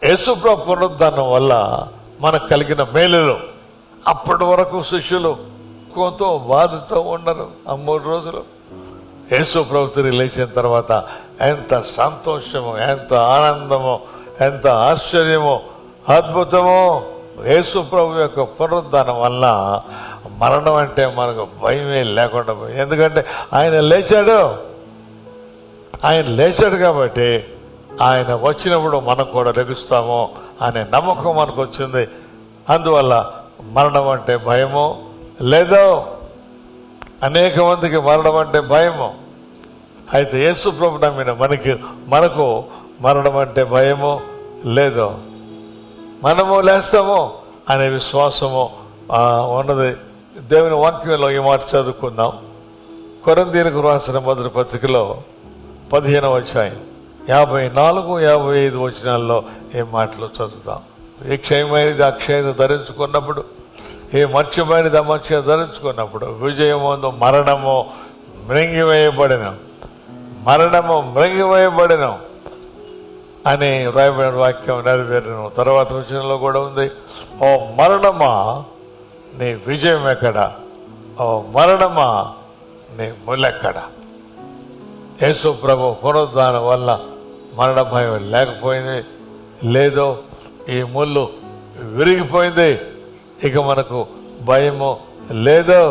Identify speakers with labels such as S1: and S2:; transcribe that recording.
S1: యేసుప్రభు పునరుద్ధానం వల్ల మనకు కలిగిన మేలులు. అప్పటి వరకు శిష్యులు కొంత బాధతో ఉండరు. ఆ 3 రోజులు యేసుప్రభు తిరిగి లేచిన తర్వాత ఎంత సంతోషము, ఎంత ఆనందము, ఎంత ఆశ్చర్యము, అద్భుతము. యేసుప్రభు యొక్క పునరుద్ధానం వల్ల మరణం అంటే మనకు భయమే లేకుండా పోయింది. ఎందుకంటే ఆయన లేచాడు కాబట్టి ఆయన వచ్చినప్పుడు మనం కూడా లెగుస్తాము అనే నమ్మకం మనకు వచ్చింది. అందువల్ల మరణం అంటే భయము లేదో. అనేక మందికి మరణం అంటే భయము. అయితే యేసు ప్రభు నమ్మిన మనకు మరణం అంటే భయము లేదో. మనము లేస్తాము అనే విశ్వాసము ఉన్నది. దేవుని వాక్యంలో ఈ మాట చదువుకుందాం. కొరింథీయులకు రాసిన మొదటి పత్రికలో 15వ అధ్యాయం 54-55 వచనాల్లో ఏ మాటలు చదువుతాం. ఈ క్షయమైనది అక్షయత ధరించుకున్నప్పుడు, ఈ మత్స్యమైనది అమత్స్య ధరించుకున్నప్పుడు విజయమందు మరణము మృంగివేయబడిన అని రాయబడిన వాక్యం నెరవేరును. తర్వాత వచనంలో కూడా ఉంది, ఓ మరణమా నీ విజయం ఎక్కడ, ఓ మరణమా నీ ముల్లెక్కడ. యేసు ప్రభు పునరుద్ధానం వల్ల మరణ భయం లేకపోయింది లేదో. ఈ ముళ్ళు విరిగిపోయింది, ఇక మనకు భయము లేదో.